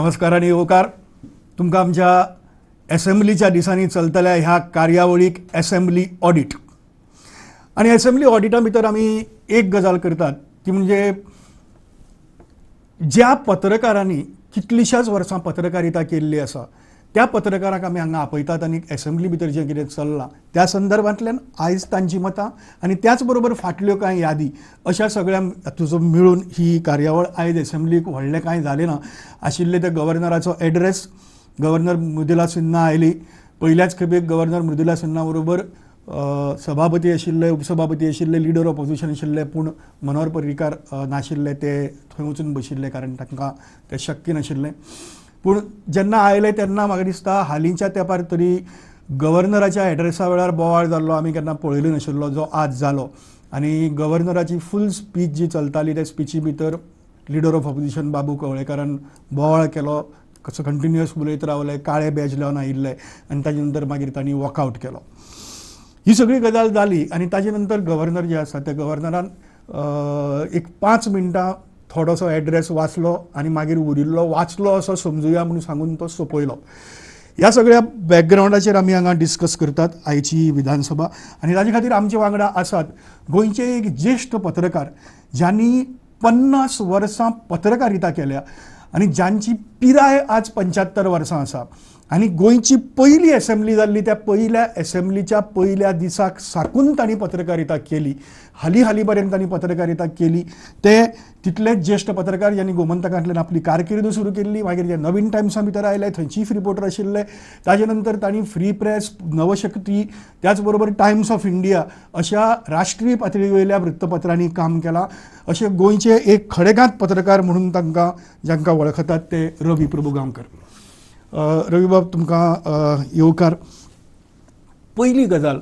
नमस्कार आणि ओकार तुमकां आमच्या असेंब्लीच्या दिसांनी चलतल्या ह्या कार्यावळीक असेंब्ली ऑडिट आणि असेंब्ली ऑडिटा भितर आमी एक गजाल करतात ती म्हणजे ज्या पत्रकारांनी कितलीशाच वर्सां पत्रकारिता केल्ली आसा त्या पत्रकारांक आमी हांगा आपयतात आनी असेंब्ली भितर जें कितें चल्लां त्या संदर्भांतल्यान आयज तांची मतां आनी त्याच बरोबर फाटल्यो कांय यादी अशा सगळ्या तुजो मेळून ही कार्यावळ आयज असेंब्लीक व्हडलें कांय जालें ना आशिल्ले ते गव्हर्नराचो एड्रेस गव्हर्नर मृदुला सिन्हा आयली पयल्याच खेपेक गव्हर्नर मृदुला सिन्हा बरोबर सभापती आशिल्ले उपसभापती आशिल्ले लिडर ऑपोजिशन आशिल्ले पूण मनोहर पर्रीकार नाशिल्ले ते थंय वचून बशिल्ले कारण तांकां तें शक्य नाशिल्लें पूण जेन्ना आयले तेन्ना म्हाका दिसता हालींच्या तेंपार तरी गव्हर्नराच्या एड्रेसा वेळार बोवाळ जाल्लो आमी केन्ना पळयलो नाशिल्लो जो आज जालो आनी गव्हर्नराची फूल स्पीच जी चलताली त्या स्पिची भितर लिडर ऑफ ऑपोजिशन बाबू कवळेकारान बोवाळ केलो कसो कंटिन्युअस उलयत रावले काळे बॅज लावन आयिल्ले आनी ताजे नंतर मागीर तांणी वॉकआउट केलो ही सगळी गजाल जाली आनी ताजे नंतर गव्हर्नर जे आसा त्या गव्हर्नरान एक 5 मिनटां थोडोसो एड्रेस वाचलो आनी मागीर उरिल्लो वाचलो असो समजुया म्हणून सांगून तो सोंपयलो ह्या सगळ्या बॅकग्रावंडाचेर आमी हांगा डिस्कस करतात आयची विधानसभा आनी ताजे खातीर आमचे वांगडा आसात गोंयचे एक ज्येश्ठ पत्रकार ज्यांनी 50 वर्सां पत्रकारिता केल्या आनी ज्यांची पिराय आज 75 वर्सां आसा आनी गोंयची पयली असेंब्ली जाल्ली त्या पयल्या असेंब्लीच्या पयल्या दिसाक साकून तांणी पत्रकारिता केली हाली पर्यंत तांणी पत्रकारिता केली ते तितलेच ज्येश्ठ पत्रकार ज्यांनी गोमंतकांतल्यान आपली कारकीर्द सुरू केल्ली मागीर जे नवीन टायम्सा भितर आयले थंय चीफ रिपोर्टर आशिल्ले ताजे नंतर तांणी फ्री प्रेस नवशक्ती त्याच बरोबर टायम्स ऑफ इंडिया अशा राष्ट्रीय पातळी वयल्या वृत्तपत्रांनी काम केलां अशे गोंयचे एक खडेगांठ पत्रकार म्हणून तांकां जांकां वळखतात ते रवी प्रभुगांवकर रवी बाब तुमकां येवकार पयली गजाल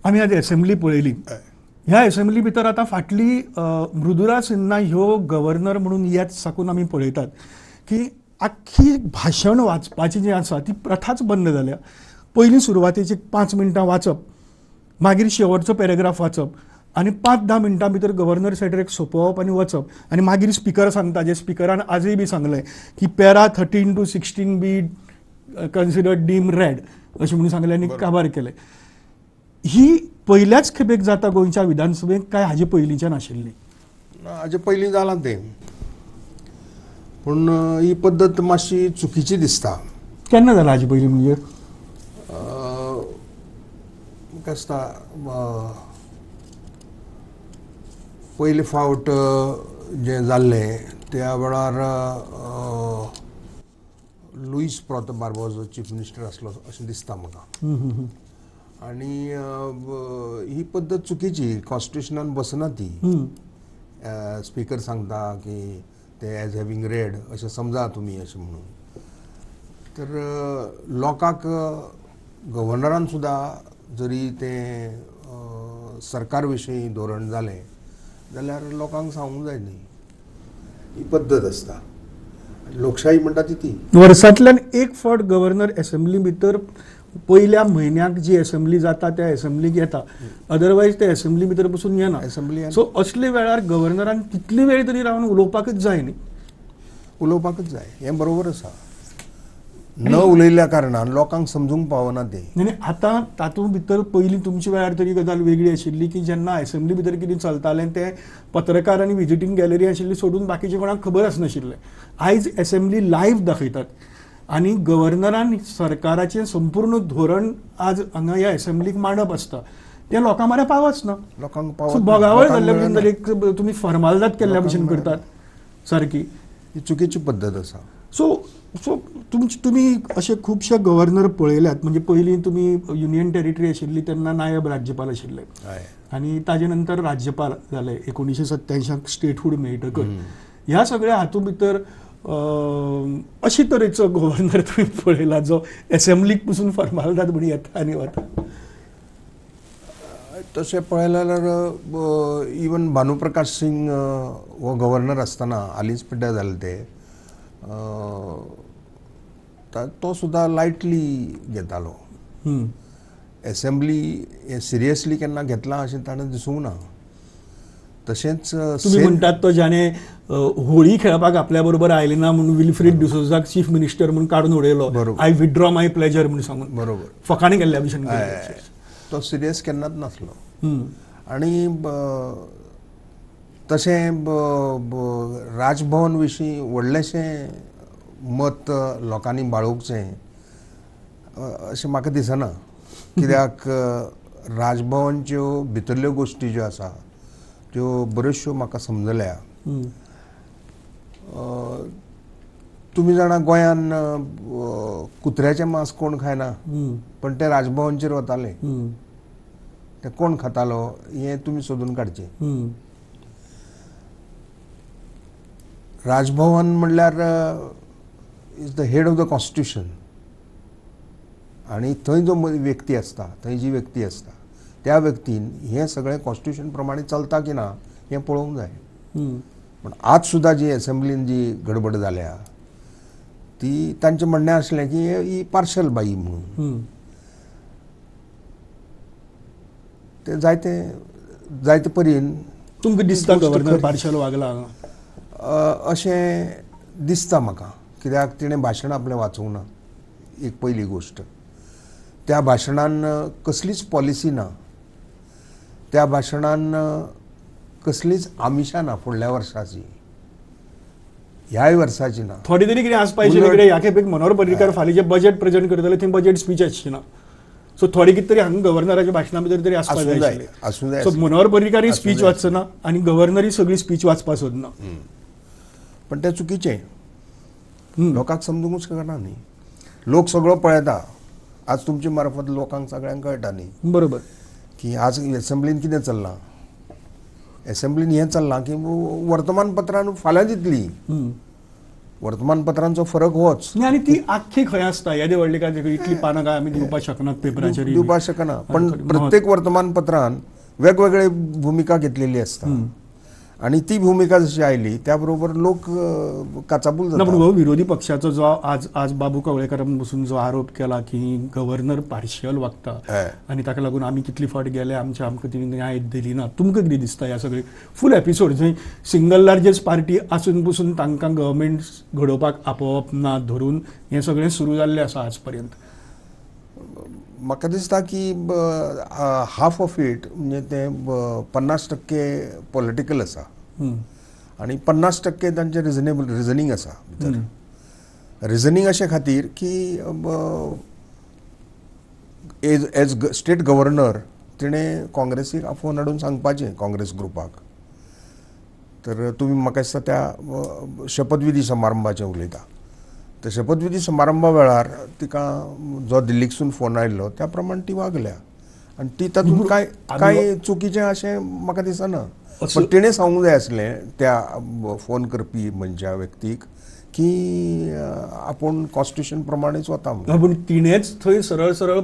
आमी आतां असेंब्ली पळयली ह्या असेंब्ली भितर आतां फाटली मृदुला सिन्हा ह्यो गव्हर्नर म्हणून येत साकून आमी पळयतात की आख्खी भाशण वाचपाची जी आसा ती प्रथाच बंद जाल्या पयलीं सुरवातेची 5 मिनटां वाचप मागीर शेवटचो पॅरेग्राफ वाचप आनी 5-10 मिनटां भितर गव्हर्नर सेक्रेटरीक सोंपोवप आनी वचप आनी मागीर स्पिकर सांगता जे स्पिकरान आजय बी सांगलें की para 13 to 16 be considered deemed अशें म्हणून सांगलें आनी काबार केलें ही पयल्याच खेपेक जाता गोंयच्या विधानसभेक काय हाजे पयलींच्यान आशिल्ली हाजे पयलीं जालां तें पूण ही पद्दत मातशी चुकीची दिसता केन्ना जालां हाजे पयलीं म्हणजे म्हाका दिसता पयले फावट जे जाल्ले त्या वेळार लुईस प्रॉतबार्बो जो चीफ मिनिस्टर आसलो अशें दिसता म्हाका आनी ही पद्दत चुकीची कॉन्स्टिट्युशनान बसना ती स्पीकर सांगता की ते एज हॅविंग रेड अशें समजा तुमी अशें म्हणून तर लोकांक गव्हर्नरान सुद्दां जरी तें सरकार विशीं धोरण जालें जाल्यार लोकांक सांगूंक जाय न्ही ही पद्दत आसता लोकशाही म्हणटा ती वर्सांतल्यान एक फावट गव्हर्नर असेंब्ली भितर पयल्या म्हयन्याक जी असेंब्ली जाता त्या असेंब्लीक येता अदरवायज ते असेंब्ली भितर बसून येना असेंब्ली सो असले वेळार गव्हर्नरान कितली वेळ तरी रावन उलोवपाकच जाय न्ही उलोवपाकच जाय हें बरोबर आसा न उलयल्ल्या कारणान लोकांक समजूंक पावना तें आनी आतां तातूंत भितर पयलीं तुमच्या वेळार तरी गजाल वेगळी आशिल्ली की जेन्ना असेंब्ली भितर कितें चलतालें तें पत्रकार आनी विजिटींग गॅलरी आशिल्ली सोडून बाकीचे कोणाक खबर आसनाशिल्लें आयज असेंब्ली लायव्ह दाखयतात आनी गव्हर्नरान सरकाराचें संपूर्ण धोरण आज हांगा ह्या असेंब्लीक मांडप आसता तें लोकां म्हऱ्यान पावच ना लोकांक बोगावळ जाल्ल्या भशेन एक तुमी फॉर्मालदाद केल्ल्या भशेन करतात सारकी ही चुकीची पद्दत आसा सो तुमी अशे खुबशे गव्हर्नर पळयल्यात म्हणजे पयलीं तुमी युनियन टेरिटरी आशिल्ली तेन्ना नायब राज्यपाल आशिल्ले आनी ताजे नंतर राज्यपाल जाले 1987 स्टेटहूड मेळटकच ह्या सगळ्या हातूंत भितर अशे तरेचो गव्हर्नर तुमी पळयला जो असेंब्लीक पसून फॉर्मालदाद म्हणून येता आनी वता तशें पळयलें जाल्यार इवन भानुप्रकाश सिंग हो गव्हर्नर आसतना हालींच पिड्ड्यार जाले ते तो सुद्दां लायटली घेतालो असेंब्ली हे सिरियसली केन्ना घेतलां अशें ताणें दिसूंक ना तशेंच तुम्ही म्हणटात तो ज्याने होळी खेळपाक आपल्या बरोबर आयले ना म्हणून विल्फ्रेड डिसोजाक चीफ मिनिस्टर म्हणून काडून उडयलो. बरोबर. आय विथड्रॉ माय प्लेजर म्हणून सांगून बरोबर फकाणे केल्ल्या भशेन तो सिरियस केन्नाच नासलो. आनी तशें राजभवन विशीं व्हडलेशें मत लोकांनी बाळगूचें अशें म्हाका दिसना. कित्याक राजभवनच्यो भितरल्यो गोश्टी ज्यो आसा त्यो बऱ्योचश्यो म्हाका समजल्या. तुमी जाणा गोंयान कुत्र्याचें मांस कोण खायना, पण ते राजभवनचेर वताले. ते कोण खातालो हें तुमी सोदून काडचें. राजभवन म्हणल्यार is the head of the constitution. आनी थंय जो व्यक्ती आसता, थंय जी व्यक्ती आसता त्या व्यक्तीन हें सगळें कॉन्स्टिट्यूशन प्रमाणे चलता की ना हें पळोवंक जाय. पण आज सुद्दां जी असेंब्लीन जी गडबड जाल्या ती तांचें म्हणणें आसलें की ही पार्शल बाई म्हणून. ते जायते परीन तुमकां दिसता गव्हर्नर पार्शल वागला अशें दिसता म्हाका. कित्याक तिणें भाशण आपलें वाचूंक ना एक पयली गोश्ट. त्या भाशणान कसलीच पॉलिसी ना, त्या भाशणान कसलीच आमिशां ना फुडल्या वर्साची, ह्याय वर्साची ना. थोडी तरी कितें आसपाक आशिल्लें. कित्याक ह्या खेपेक मनोहर पर्रीकर फालीं जे बजेट प्रेझेंट करतले थंय बजेट स्पीच आसची ना. सो थोडी कितें तरी हांगा गव्हर्नराच्या भाशणा भितर तरी आसपाक जाय आशिल्लें. सो मनोहर पर्रीकरूय स्पीच वाचना आनी गव्हर्नरूय सगळी स्पीच वाचपाक सोदना. पण तें चुकीचें. लोकांक समजूंकूच कळना न्ही. लोक सगळो पळयता. आज तुमचे मार्फत लोकांक सगळ्यांक कळटा न्ही. बरोबर. की आज एसेंब्लीन कितें चल्लां. एसेंब्लीन हें चल्लां की वर्तमानपत्रां फाल्यां दितली. वर्तमानपत्रांचो फरक होच. आनी ती आख्खी खंय आसता. येदे व्हडली काय इतली पानां काय आमी दिवपाक शकनात पेपराचेर. दिवपाक शकना. पण प्रत्येक वर्तमानपत्रान वेगवेगळी भुमिका घेतलेली आसता. आनी ती भुमिका जशी आयली त्या बरोबर लोक काचाबूल जातात. पूण विरोधी पक्षाचो जो आज बाबू कवळेकारान बसून जो आरोप केला की गव्हर्नर पार्शियल वागता आनी ताका लागून आमी कितली फावट गेले आमकां ती न्याय दिली ना. तुमकां कितें दिसता ह्या सगळे फूल एपिसोड जंय सिंगल लार्जेस्ट पार्टी आसून पसून तांकां गव्हर्मेंट घडोवपाक आपोवप ना धरून हें सगळें सुरू जाल्लें आसा आज पर्यंत. म्हाका दिसता की हाफ ऑफ इट म्हणजे तें 50% पॉलिटिकल आसा आनी 50% तांचें रिजनींग आसा भितर. रिजनींग अशे खातीर की एज स्टेट गव्हर्नर तिणें काँग्रेसीक आफोवन हाडून सांगपाचें काँग्रेस ग्रुपाक. तर तुमी म्हाका दिसता त्या शपथविधी समारंभाचें उलयता. त्या शपथविधी समारंभा वेळार तिका जो दिल्लीकसून फोन आयिल्लो त्या प्रमाण ती वागल्या आनी ती तातूंत कांय चुकीचें अशें म्हाका दिसना. पण तिणें सांगूंक जाय आसलें त्या फोन करपी मनशा व्यक्तीक की आपूण कॉन्स्टिट्यूशन प्रमाणेच वता म्हणून. पूण तिणेंच थंय सरळ सरळ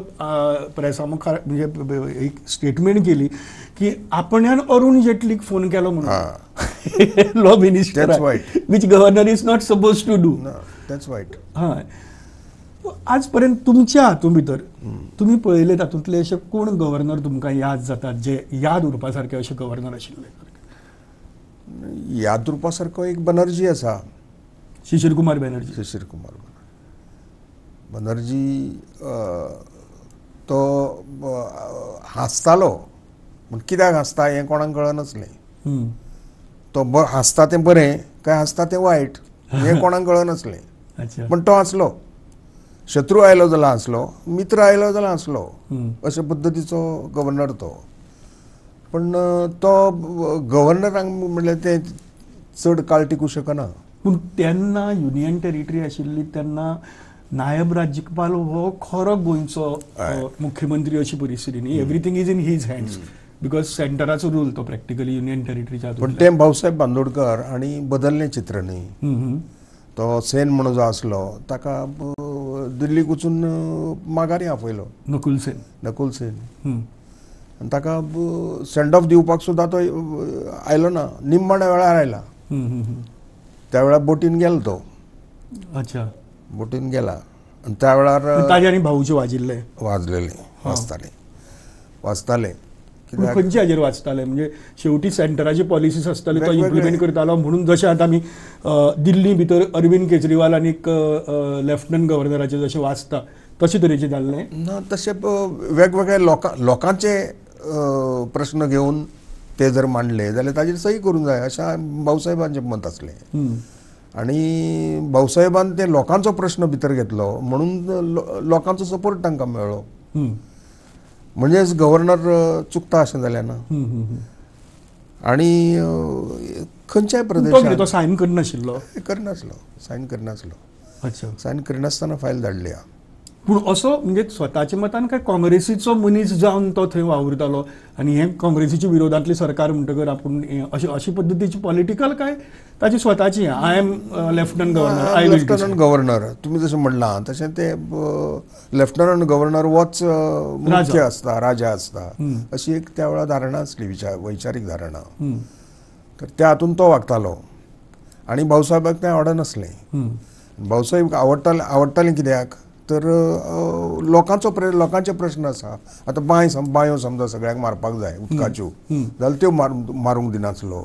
प्रेसा मुखार म्हणजे एक स्टेटमेंट केली की आपण्यान अरुण जेटलीक फोन केलो म्हणून. Law minister which governor is not suppose to do. That's वायट. हय. आज पर्यंत तुमच्या हातूंत भितर तुमी पळयले तातूंतले अशे कोण गव्हर्नर तुमकां याद जातात जे याद उरपा सारके अशे गव्हर्नर आशिल्ले? याद उरपा सारको एक बनर्जी आसा. शिशिर कुमार बॅनर्जी. शिशिर कुमार बनर्जी तो हांसतालो पूण कित्याक हांसता हें कोणाक कळनासलें. तो हांसता तें बरें काय हांसता तें वायट हें कोणाक कळनासलें. पण तो हांसलो. शत्रू आयलो जाल्यार हांसलो, मित्र आयलो जाल्यार हांसलो. अशे पद्दतीचो गव्हर्नर तो. पण तो गव्हर्नरांक म्हणल्यार तें चड काळ टिकूं शकना. पूण तेन्ना युनियन टेरिटरी आशिल्ली तेन्ना नायब राज्यपाल हो खरो गोंयचो मुख्यमंत्री अशी परिस्थिती न्ही. Everything is in his hands because सेंटराचो रूल तो प्रॅक्टिकली युनियन टेरिटरीच्या. पण तें भाऊसाहेब बांदोडकर आनी बदल्लें चित्र न्ही. तो सेन म्हणून जो आसलो ताका दिल्लीक वचून माघारी आपयलो. नकुल सेन. आनी ताका सेंड ऑफ दिवपाक सुद्दां तो आयलो ना. निमाण्या वेळार आयला. त्या वेळार बोटीन गेलो तो. अच्छा. बोटीन गेला आनी त्या वेळार ताजे आनी भाऊचे वाजलेले वाचताले. पूण खंयचे हाजेर वाचताले म्हणजे शेवटी सेंटराची पॉलिसीज आसताली तो इम्प्लिमेंट करतालो म्हणून जशें आतां आमी दिल्ली भितर अरविंद केजरीवाल आनी लेफ्टनंट गव्हर्नराचे जशें वाचता तशे तरेचे जाल्लें ना तशे वेगवेगळे लोकांचे प्रश्न घेवन ते जर मांडले जाल्यार ताजेर सही करूंक जाय अशें भाऊसाहेबांचें मत आसलें आनी भाऊसाहेबान ते लोकांचो प्रश्न भितर घेतलो म्हणून लोकांचो सपोर्ट तांकां मेळ्ळो म्हणजेच गव्हर्नर चुकता अशें जालें ना आनी खंयच्याय प्रदेशांत तो सायन करनाशिल्लो सायन करनासलो अच्छा सायन करनासतना फायल धाडली पूण असो म्हणजे स्वताच्या मतान काय काँग्रेसीचो मनीस जावन तो थंय वावुरतालो आनी हें काँग्रेसीच्या विरोधांतली सरकार म्हणटकर आपूण अशी पद्दतीची पॉलिटिकल काय ताची स्वताची I am lieutenant governor I lieutenant governor तुमी जशें म्हणलां तशें ते लेफ्टनंट गव्हर्नर होच मुख्य आसता राजा आसता अशी एक त्या वेळार धारणा आसली वैचारीक धारणा तर त्या हातून तो वागतालो आनी भाऊसाहेबाक तें आवडनासलें भाऊसाहेब आवडटालें कित्याक तर लोकांचे प्रश्न आसा आतां बांयो समजा सगळ्यांक मारपाक जाय उदकाच्यो जाल्यार त्यो मारूंक दिनासलो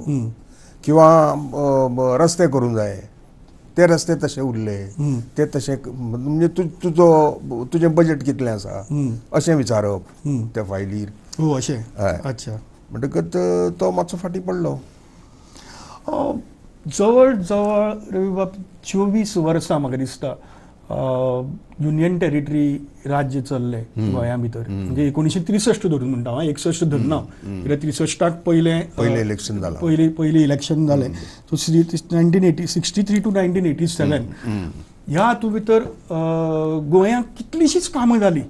किंवा रस्ते करूंक जाय ते रस्ते तशे उरले ते तशे म्हणजे तुजें बजेट कितलें आसा अशें विचारप त्या फायलीर अशें अच्छा म्हणटकच तो मातसो फाटीं पडलो जवळ जवळ रविबाब 24 वर्सां म्हाका दिसता युनियन टेरिटरी राज्य चल्लें गोंया भितर म्हणजे 1963 धरून म्हणटा हांव 61 धरना कित्याक 63 पयलें इलेक्शन जालां पयलीं इलेक्शन जालें सो 1963 टू 1987 ह्या हातूंत भितर गोंयांत कितलींशींच कामां जालीं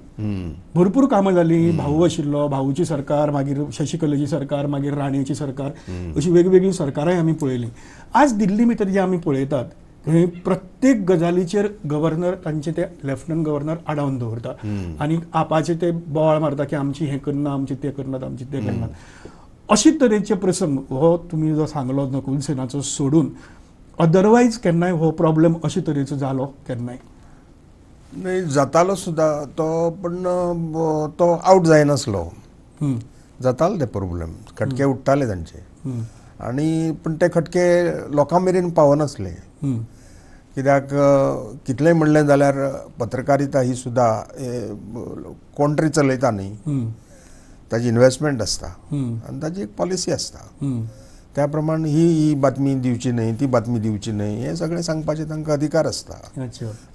भरपूर कामां जालीं भाऊ आशिल्लो भाऊची सरकार मागीर शशिकलाची सरकार मागीर राणेची सरकार अशी वेगवेगळी सरकाराय आमी पळयलीं आज दिल्ली भितर जे आमी पळयतात थंय प्रत्येक गजालीचेर गव्हर्नर तांचे ते लेफ्टनंट गव्हर्नर आडावन दवरता आनी आपाचे ते बोवाळ मारता की आमची हें करना आमची तें करनात आमची तें करनात अशे तरेचे प्रसंग हो तुमी जो सांगलो नकुल सेनाचो सोडून अदरवायज केन्नाय हो प्रॉब्लेम अशे तरेचो जालो केन्नाय नाही जातालो सुद्दां तो पण तो आवट जायनासलो जातालो ते प्रॉब्लेम खटके उठताले तांचे आनी पण ते खटके लोकां मेरेन पावनासले कित्याक कितलेंय म्हणलें जाल्यार पत्रकारिता ही सुद्दां कोण तरी चलयता न्ही ताजी इन्वेस्टमेंट आसता आनी ताजी एक पॉलिसी आसता त्या प्रमाण ही बातमी दिवची न्हय ती बातमी दिवची न्हय हें सगळें सांगपाचें तांकां अधिकार आसता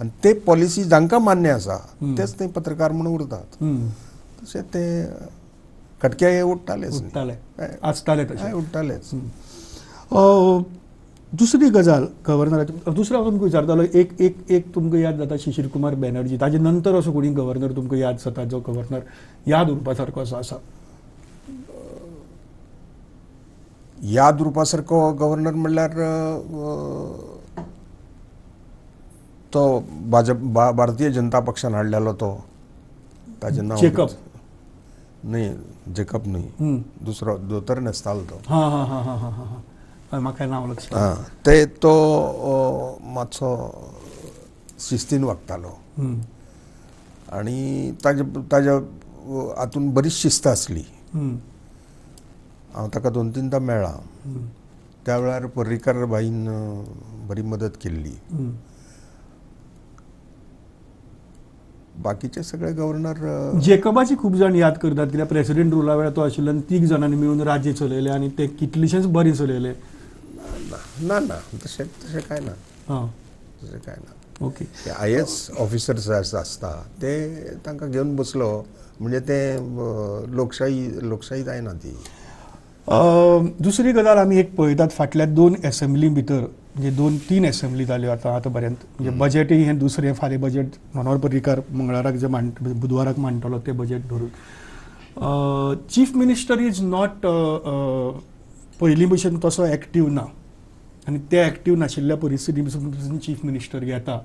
आनी ते पॉलिसी जांकां मान्य आसा तेच ते पत्रकार म्हणून उरतात तशें ते खटके उठटालेच आसताले तशें उठटालेच दुसरी गजाल गव्हर्नराची दुसरो तुमकां विचारतालो एक तुमकां याद जाता शिशीर कुमार बॅनर्जी ताजे नंतर असो कोणी गव्हर्नर तुमकां याद जाता जो गव्हर्नर याद उरपा सारको असो आसा याद उरपा सारको गव्हर्नर म्हणल्यार तो भाजप भारतीय जनता पक्षान हाडलेलो तो ताजें नांव जेकब न्ही जेकब न्ही दुसरो दोतर न्हेसतालो तो म्हाका नांव लक्ष ते तो मातसो शिस्तीन वागतालो आनी ताज्या हातून बरीच शिस्त आसली हांव ताका 2-3दां मेळ्ळा त्या वेळार पर्रीकार बाईन बरी मदत केल्ली बाकीचे सगळे गव्हर्नर जेकबाची खूब जाण याद करतात कित्याक प्रेसिडेंट रुला वेळार तो आशिल्ल्यान 3 जाणांनी मेळून राज्य चलयलें आनी ते कितलेशेच बरें चलयलें ना तशें काय ना तशें काय ना ओके IAS ऑफिसर्स आसता ते तांकां घेवन बसलो म्हणजे ते लोकशाही जायना ती दुसरी गजाल आमी एक पळयतात फाटल्या 2 एसेंब्ली भितर म्हणजे 2-3 एसेंब्ली जाल्यो आतां पर्यंत म्हणजे बजेटय हें दुसरें फाल्यां बजेट मनोहर पर्रीकार मंगळाराक जे बुधवाराक मांडटलो ते बजेट धरून चीफ मिनिस्टर इज नॉट पयलीं भशेन तसो एक्टीव ना आनी ते एक्टीव नाशिल्ल्या परिस्थिती पसून चीफ मिनिस्टर घेता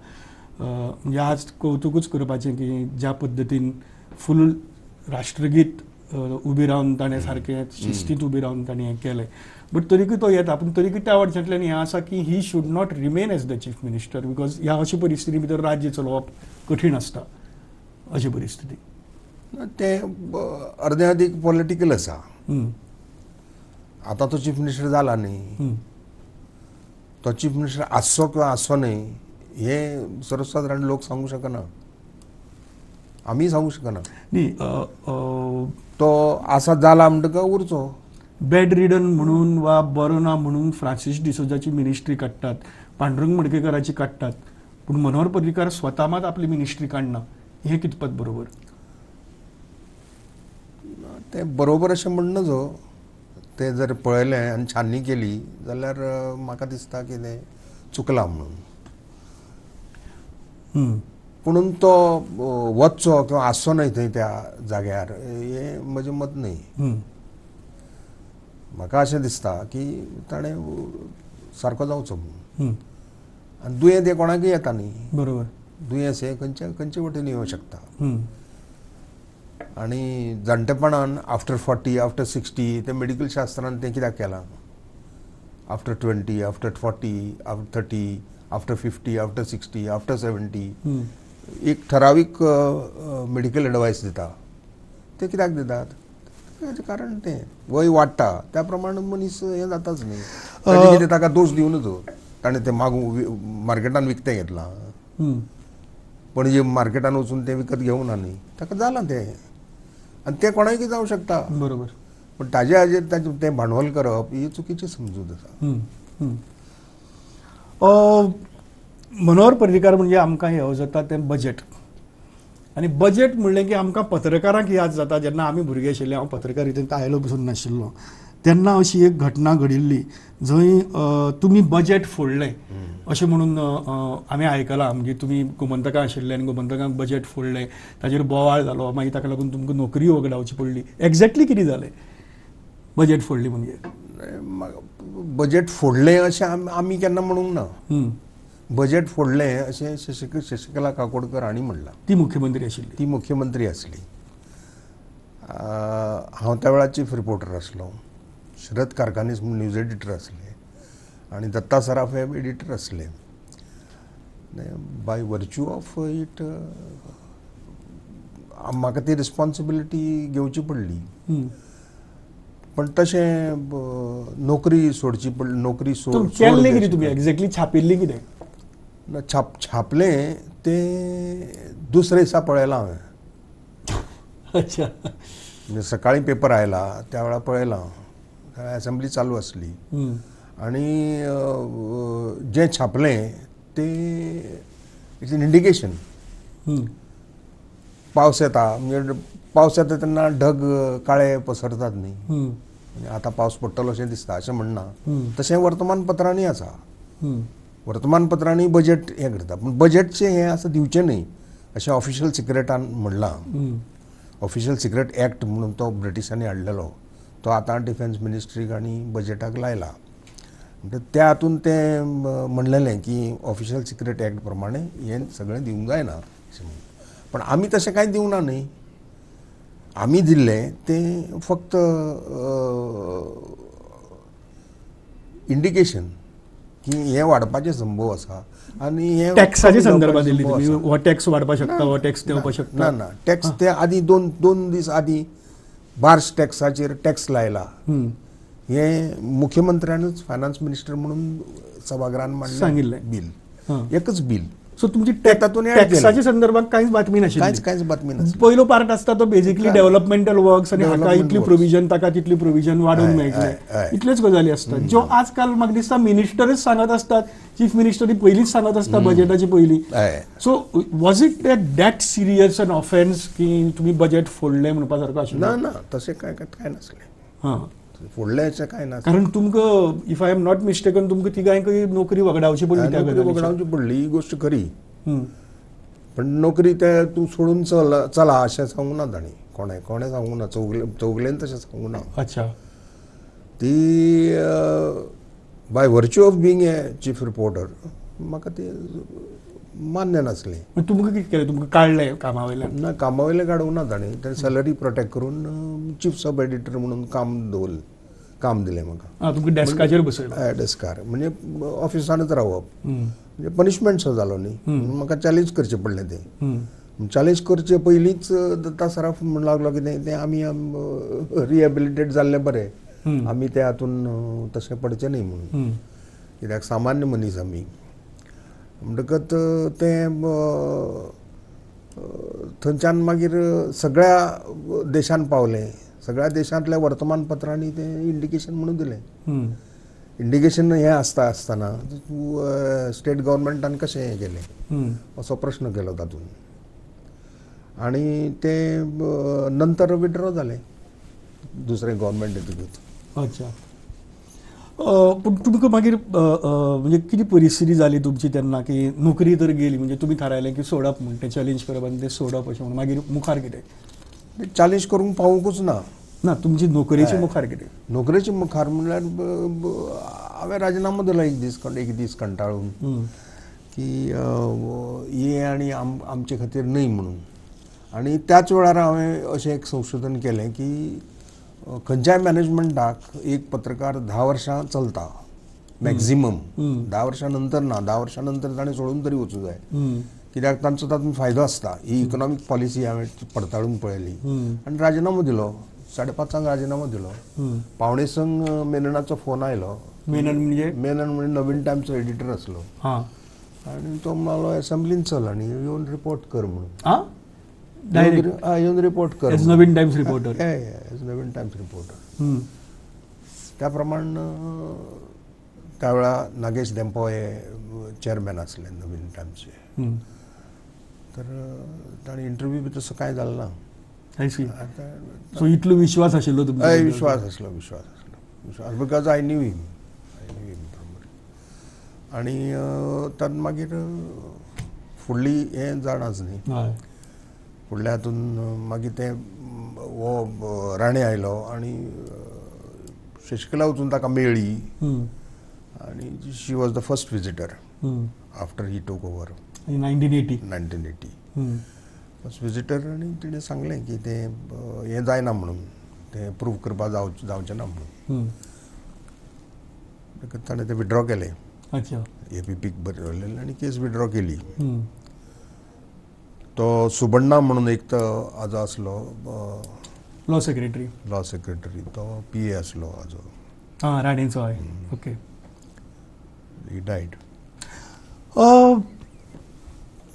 म्हणजे आज कौतुकूच करपाचें की ज्या पद्दतीन फूल राष्ट्रगीत उबी रावन ताणें सारकें शिस्तीत उबी रावन ताणें हें केलें बट तरीकय तो येता पूण तरीकय त्या वटच्यातल्यान हें आसा की he should not remain as the chief minister because ह्या अशी परिस्थिती भितर राज्य चलोवप कठीण आसता अशी परिस्थिती ते अर्दे अदीक पॉलिटिकल आसा हम्म. आता तो चीफ मिनिस्टर झाला नाही. हम्म. तो चीफ मिनिस्टर आसो किंवा आसो नाही हे सर्वसाधारण लोक सांगू शकना, आम्ही सांगू शकना. न्ही तो आसा जाला म्हणटकच उरचो. बेड रिडन म्हणून वा बरो ना म्हणून फ्रांसीस डिसोजाची मिनिस्ट्री काडटात, पांडुरंग मडकेकाराची काडटात, पूण मनोहर पर्रीकार स्वता मात आपली मिनिस्ट्री काडना, हे कितपत बरोबर? ते बरोबर अशें म्हणनजो. ते जर पळयलें आनी छाननी केली जाल्यार म्हाका दिसता की तें चुकलां म्हणून. हम्म. पुणून तो वचचो किंवा आसचो न्हय थंय त्या जाग्यार हें म्हजें मत न्हय. हम्म. म्हाका अशें दिसता की ताणें सारको जावचो म्हणून. हम्म. आनी दुयेंत हें कोणाकय येता न्ही. बरोबर. दुयेंस हें खंयचे वटेन येवं शकता. हम्म. आनी जाणटेपणान आफ्टर 40 आफ्टर 60 ते मेडिकल शास्त्रान तें कित्याक केलां? After 20 after 40 after 30 after 50 after 60 after 70 हम्म. एक ठरावीक मेडिकल एडवायस दिता. ते कित्याक दितात? ताचें कारण तें वय वाडटा त्या प्रमाण मनीस हें जाताच न्ही. ताणें कितें ताका दोश दिवं नजो. ताणें तें मार्केटान विकतें घेतलां. हम्म. पणजे मार्केटान वचून तें विकत घेवंक ना न्ही. ताका जालां तें. आनी तें कोणायकय जावं शकता. बरोबर. पण ताजे हाजेर तें भांडवल करप ही चुकीची समजूत आसा. हम्म. हम्म. मनोहर पर्रीकार म्हणजे आमकां हें जाता तें बजेट. आनी बजेट म्हणलें की आमकां पत्रकारांक याद जाता. जेन्ना आमी भुरगे आशिल्ले, हांव पत्रकारितेंत आयलो पसून नाशिल्लो, तेन्ना अशी एक घटना घडिल्ली जंय तुमी बजेट फोडलें अशें म्हणून आमी आयकलां. म्हणजे तुमी गोमंतकां आशिल्ले आनी गोमंतकांक बजेट फोडलें, ताजेर बोवाळ जालो, मागीर ताका लागून तुमकां नोकरी वगडावची पडली. एक्झॅक्टली कितें जालें बजेट फोडली म्हणजे? बजेट फोडलें अशें आमी केन्ना म्हणूंक ना. हम्म. बजेट फोडलें अशें शशिकला काकोडकर हांणी म्हणलां. ती मुख्यमंत्री आशिल्ली. ती मुख्यमंत्री आसली. हांव त्या वेळार चीफ रिपोर्टर आसलो. शरद कारकानीस म्हूण न्यूज एडिटर आसले आनी दत्ता सराफ हे एडिटर आसले. बाय वर्च्यू ऑफ इट म्हाका ती रिस्पॉन्सिबिलिटी घेवची पडली. हम्म. पण तशें नोकरी सोडची पडली. नोकरी केल्लें कितें तुमी एक्झॅक्टली छापिल्ली कितें? छापलें तें दुसरे दिसा पळयलां हांवें. अच्छा. म्हणजे सकाळी पेपर आयला त्या वेळार पळयलां. असेंब्ली चालू आसली आनी जें छापलें तें इट्स एन इंडिकेशन. पावस येता म्हणजे पावस येता तेन्ना ढग काळे पसरतात न्ही. आतां पावस पडटलो अशें दिसता अशें म्हणना. तशें वर्तमानपत्रांनी आसा. वर्तमानपत्रांनी बजेट हें करता. पूण बजेटचें हें असं दिवचें न्ही अशें ऑफिशियल सिक्रेटान म्हणलां. ऑफिशियल सिक्रेट एक्ट म्हणून तो ब्रिटिशांनी हाडलेलो तो आतां डिफेन्स मिनिस्ट्रीक आनी बजेटाक लायला. म्हणजे त्या हातून तें म्हणलेलें की ऑफिशियल सिक्रेट एक्ट प्रमाणे हें सगळें दिवंक जायना अशें म्हणून. पण आमी तशें कांय दिवना न्ही. आमी दिल्लें तें फक्त इंडिकेशन की हे वाडपाचे संभव आसा आनी हे टॅक्साच्या संदर्भात दिल्ली तुमी हो टॅक्स वाडपाक शकता, हो टॅक्स देवपाक शकता. ना टॅक्स ते आदी दोन दीस आदी बार्स टॅक्साचेर टॅक्स लायला. हे मुख्यमंत्र्यानूच फायनान्स मिनिस्टर म्हणून सभागृहान मांडलें बील. एकच बील. सो तुमची तातूंत टॅक्साच्या संदर्भात कांयच बातमी नाशिल्ली. कांयच बातमी नासली. पयलो पार्ट आसता तो बेजिकली डेव्हलपमेंटल वर्क्स आनी हाका इतली प्रोविजन ताका तितली प्रोविजन वाडोवन मेळटलें इतल्योच गजाली आसतात ज्यो आजकाल म्हाका दिसता मिनिस्टरच सांगत आसतात. चीफ मिनिस्टरी पयलींच सांगत आसता बजेटाची पयलीं. So was it that serious an offence की तुमी बजेट फोडलें म्हणपा सारको आशिल्लो? ना तशें कांय नासलें. हां फोडलें अशें कांय ना. कारण तुमकां if I am not mistaken तुमकां तिगांयकय नोकरी वगडावची पडली त्या गजालीचेर. वगडावची पडली ही गोश्ट खरी. पण नोकरी ते तूं सोडून चला अशें सांगूं ना ताणी. कोणें सांगूं ना. चौगलेन तशें सांगूं ना. अच्छा. ती by virtue of being a chief reporter म्हाका ती मान्य नासलें. तुमकां कितें केलें? तुमकां काडलें कामा वयल्यान? ना कामा वयलें काडूंक ना ताणें. ताणें सॅलरी प्रोटेक्ट करून चीफ सब एडिटर म्हणून काम दिलें म्हाका. तुमकां डेस्काचेर बसयलो? डेस्कार म्हणजे ऑफिसानूच रावप. म्हणजे पनिशमेंट सो जालो न्ही. म्हाका चॅलेंज करचें पडलें तें. चॅलेंज करचे पयलींच दत्ता सराफ म्हणू लागलो की ते आमी रिहेबिलिटेट जाल्ले बरे, आमी ते हातून तशें पडचे न्ही म्हणून, कित्याक सामान्य मनीस आमी. म्हणटकच ते थंयच्यान मागीर सगळ्या देशांत पावले. सगळ्या देशांतल्या वर्तमानपत्रांनी ते इंडिकेशन म्हणून दिलें. इंडिकेशन हें आसतना तूं स्टेट गव्हर्मेंटान कशें हें केलें असो प्रश्न केलो तातूंत. आनी ते नंतर विड्रॉ जाले दुसरें गव्हर्मेंट येतकूच. अच्छा. पूण तुमकां मागीर म्हणजे कितें परिस्थिती जाली तुमची तेन्ना की नोकरी तर गेली, म्हणजे तुमी थारायलें की सोडप म्हूण, तें चॅलेंज करप आनी तें सोडप अशें म्हणून. मागीर मुखार कितें? चॅलेंज करूंक पावूंकूच ना. ना, तुमची नोकरेची मुखार कितें? नोकरेची मुखार म्हणल्यार हांवें राजिनामो दिलो एक दीस कंटाळून की हे आनी आमचे खातीर न्हय म्हणून. आनी त्याच वेळार हांवें अशें एक संशोधन केलें की खंयच्याय मॅनेजमेंटाक एक पत्रकार 10 वर्सां चलता मॅक्झिमम. 10 वर्सां नंतर ना, 10 वर्सां नंतर ताणें सोडून तरी वचूं जाय, कित्याक तांचो तातूंत फायदो आसता. ही इकॉनॉमीक पॉलिसी हांवें पडताळून पळयली आनी राजिनामो दिलो. 5:30 राजिनामो दिलो. 5:45 मेननाचो फोन आयलो. मेनन म्हणजे नवीन टायम्सचो एडिटर आसलो. आनी तो म्हणलो एसेंब्लीन चल आनी येवन रिपोर्ट कर म्हणून. येवन रिपोर्ट कर. नवीन टायम्स रिपोर्टर. एज नवीन टायम्स रिपोर्टर. त्या प्रमाण त्या वेळा नागेश देंपो हे चेअरमॅन आसले नवीन टायम्सचे. तर ताणी इंटरव्यू बी तसो कांय जालो ना. सो इतलो विश्वास आशिल्लो तुमचो? विश्वास आसलो बिकॉज आय न्यू हिम. आनी तातूंत मागीर फुडली हें जाणाच न्ही. फुडल्या हातून मागीर ते हो राणे आयलो आनी शशिकला वचून ताका मेळ्ळी आनी she was the first visitor after he took over. 1980 first visitor. आनी तिणें सांगलें की तें हें जायना म्हणून, तें प्रूव करपा जावचें ना म्हणून. ताणें तें विड्रॉ केलें. APPक बरयलें आनी केस विड्रॉ केली. तो सुबण्णा म्हणून एक तो हाजो आसलो लॉ सेक्रेटरी. तो PA आसलो हाजो. राणेचो. हय. ओके. ही डायड.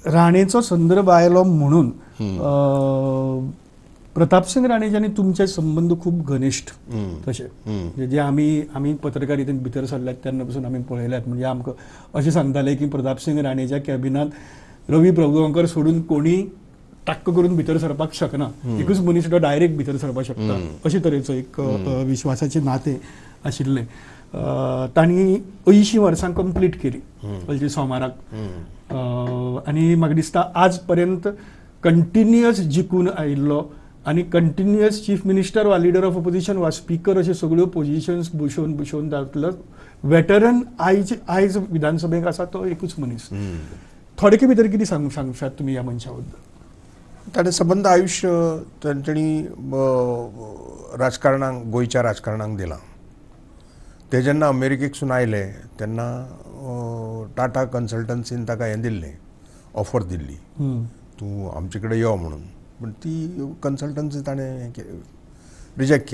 राणेचो संदर्भ आयलो म्हणून प्रतापसिंग राणेच्यानी तुमचे संबंध खूब घनिश्ट तशे, जे आमी पत्रकारितेंत भितर सरल्यात तेन्ना पसून आमी पळयल्यात. म्हणजे आमकां अशें सांगताले की प्रतापसिंग राणेच्या कॅबिनांत रवी प्रभुगांवकर सोडून कोणी टाक्क करून भितर सरपाक शकना. एकूच मनीस तो डायरेक्ट भितर सरपाक शकता, अशे तरेचो एक विश्वासाचें नातें आशिल्लें. तांणी 80 वर्सां कंप्लीट केली म्हणजे सोमाराक. आनी म्हाका दिसता आज पर्यंत कंटिन्युअस जिखून आयिल्लो आनी कंटिन्युअस चीफ मिनिस्टर वा लिडर ऑफ ऑपोजिशन वा स्पीकर अशे सगळ्यो पोजिशन्स भुशोवन जातलो वेटरन आयज विधानसभेक आसा तो एकूच मनीस. थोडके भितर कितें सांगूंक शकतात तुमी ह्या मनशा बद्दल? ताणें सबंद आयुश्य तांणी राजकारणाक, गोंयच्या राजकारणाक दिलां. ते जेन्ना अमेरिकेकसून आयले तेन्ना टाटा कन्सल्टन्सीन ताका हें दिल्लें, ऑफर दिल्ली, तूं आमचे कडेन यो म्हणून. पूण ती कन्सल्टन्सी ताणें रिजेक्ट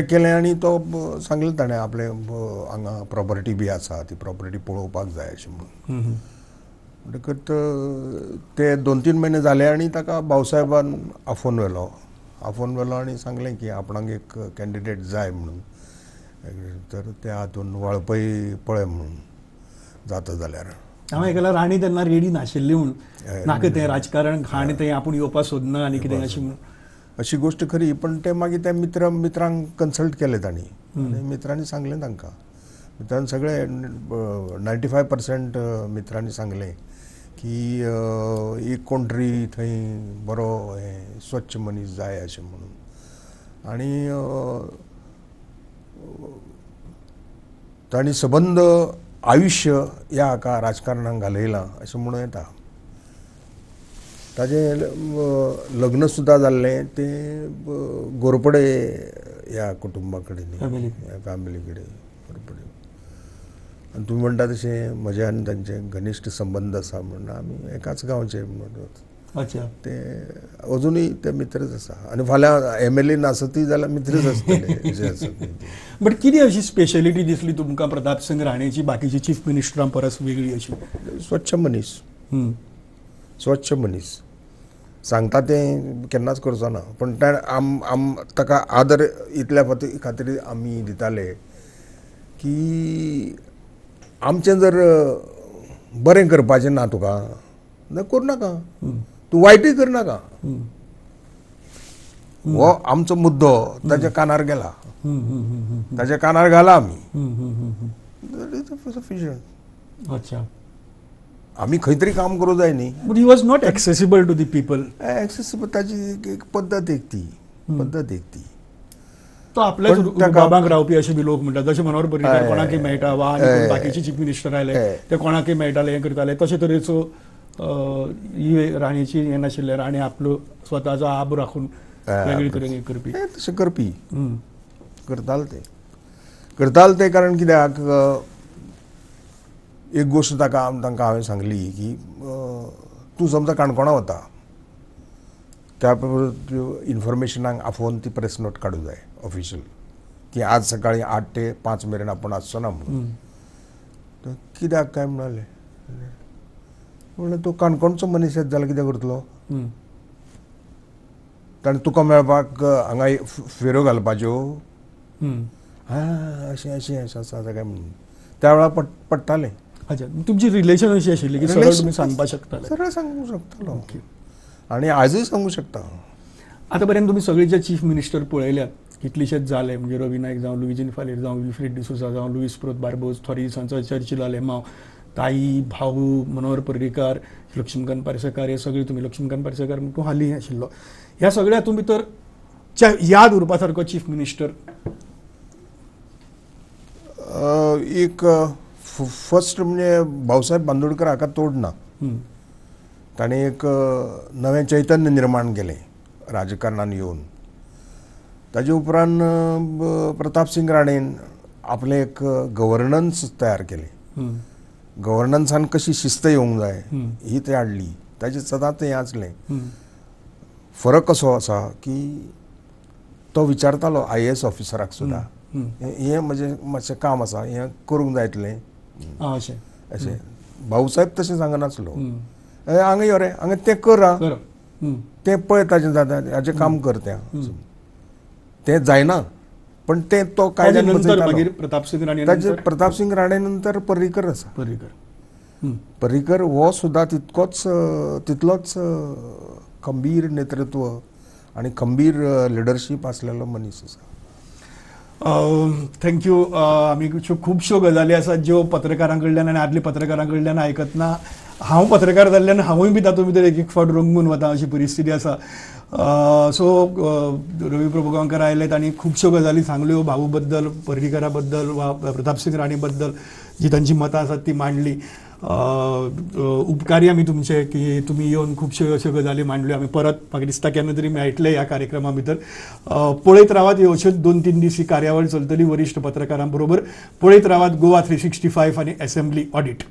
केलें आनी तो सांगलें ताणें आपले हांगा प्रॉपर्टी बी आसा, ती प्रॉपर्टी पळोवपाक जाय अशें म्हणून. म्हणटकच ते 2-3 म्हयने जाले आनी ताका भाऊसाहेबान आफोवन व्हेलो आनी सांगलें की आपणाक एक कॅन्डिडेट जाय म्हणून. तर त्या हातून वळपय पळय म्हणून जाता जाल्यार. हांवें आयकलां राणी तेन्ना रेडी नाशिल्ली म्हणून, नाका तें राजकारण घाण तें आपूण येवपाक सोदना आनी कितें अशें म्हणून. अशी गोश्ट खरी. पण ते मागीर त्या मित्रांक कन्सल्ट केलें तांणी आनी मित्रांनी सांगलें तांकां. मित्रांनी सगळे 95% मित्रांनी सांगलें की एक कोण तरी थंय बरो स्वच्छ मनीस जाय अशें म्हणून. आनी तांणी सबंद आयुश्य ह्या हाका राजकारणाक घालयलां अशें म्हणूं येता. ताजें लग्न सुद्दां जाल्लें तें घोरपडे ह्या कुटुंबा कडेन, फॅमिली कडेन घोरपडे. आनी तुमी म्हणटा तशें म्हजे आनी तांचे घनिश्ट संबंद आसा म्हणून आमी एकाच गांवचे म्हणून. अच्छा ते अजूनय ते मित्रच आसा आनी फाल्यां MLA नासतय जाल्यार मित्रच आसतले अशें आसा ते. बट कितें अशी स्पेशलिटी दिसली तुमकां प्रताप सिंग राणेची बाकीची चीफ मिनिस्टरां परस वेगळी अशी? स्वच्छ मनीस, हम्म. स्वच्छ मनीस. सांगता तें केन्नाच करचो ना, पण ताका आदर इतल्या खातीर आमी दिताले की आमचें जर बरें करपाचें ना तुका जाल्यार करूं नाका, तूं वायटूय करनाका. हो आमचो मुद्दो ताच्या कानार गेला, ताच्या कानार घाला आमी. सफिशियंट. अच्छा. आमी खंय तरी काम करूं जाय न्ही. But he was not accessible to the people. Accessible ताची एक पद्दत एक ती. तो आपल्याच रुबाबाक रावपी अशे बी लोक म्हणटात, जशे मनोहर पर्रीकार कोणाकय मेळटा वा आनी कोण बाकीचे चीफ मिनिस्टर आयले ते कोणाकय मेळटाले हें करताले, तशे तरेचो ही राणीची हें नाशिल्लें. राणी आपलो स्वताचो आब राखून वेगळे तरेन हें करपी. तशें करपी करताले ते कारण कित्याक एक गोश्ट तांकां हांवें सांगली की तूं समजा काणकोणा वता, त्या इन्फॉर्मेशनाक आफोवन ती प्रेस नोट काडूं जाय ऑफिशियल की आज सकाळी 8 ते 5 मेरेन आपूण आसचो ना म्हणून. कित्याक काय म्हणाले, म्हणलें तूं काणकोणचो मनीस येत जाल्यार कितें करतलो? ताणें तुका मेळपाक हांगा फेऱ्यो घालपाच्यो अशें आसा काय म्हणून त्या वेळार पडटालें. अच्छा, तुमची रिलेशन अशी आशिल्ली की सरळ तुमी सांगपाक शकताले? सरळ सांगूंक शकतालो आनी आजूय सांगूंक शकता. आतां पर्यंत तुमी सगळे जे चीफ मिनिस्टर पळयल्यात, कितलेशेच जाले, म्हणजे रवी नायक जावं, लुईजीन फालेर जावं, विल्फ्रेड डिसोजा जावं, लुईस प्रोत बार्बोस, थॉरिसांचो चर्चिल आलेमांव, ताई, भाऊ, मनोहर पर्रीकार, लक्ष्मीकांत पार्सेकार, हे सगळे तुमी, लक्ष्मीकांत पार्सेकार तूं हालीं आशिल्लो, ह्या सगळ्या तुमी तर याद उरपा सारको चीफ मिनिस्टर? एक फर्स्ट म्हणजे भाऊसाहेब बांदोडकर हाका तोड ना. ताणें एक नवें चैतन्य निर्माण केलें राजकारणान येवन. ताजे उपरांत प्रताप सिंग राणेन आपलें एक गव्हर्नन्स तयार केलें. गव्हर्नन्सान कशी शिस्त येवंक जाय ही ते हाडली. ताजें सदांच हें आसलें. फरक कसो आसा की तो विचारतालो IAS ऑफिसराक सुद्दां, हें म्हणजे मातशें काम आसा, हें करूंक जायतलें अशें. भाऊसाहेब तशें सांगनासलो, हांगा यो रे, हांगा तें कर, तें पळय ताजें जाता, हाजें काम कर, तें जायना पण तें तो कायद्यान बसयतालो. प्रताप सिंग राणे नंतर पर्रीकर आसा. पर्रीकर हो सुद्दां तितलोच खंबीर नेतृत्व आनी खंबीर लिडरशीप आसलेलो मनीस आसा. थँक्यू. आमी खुबश्यो गजाली आसात ज्यो पत्रकारां कडल्यान आनी आदल्या पत्रकारां कडल्यान आयकतना हांव पत्रकार जाल्ल्यान हांवूय बी तातूंत भितर एक फावट रंगून वता अशी परिस्थिती आसा. सो रवी प्रभुगांवकर आयले, तांणी खुबश्यो गजाली सांगल्यो भाऊ बद्दल, पर्रीकारा बद्दल वा प्रताप सिंग राणे बद्दल जी तांची मतां आसात ती मांडली. उपकारी आमी तुमचे की तुमी येवन खुबश्यो अश्यो गजाली मांडल्यो. आमी परत म्हाका दिसता केन्ना तरी मेळटले ह्या कार्यक्रमा भितर. पळयत रावात, ह्यो अश्योच 2-3 दीस ही कार्यावळ चलतली वरिश्ठ पत्रकारां बरोबर. पळयत रावात गोवा 365 आनी असेंब्ली ऑडिट.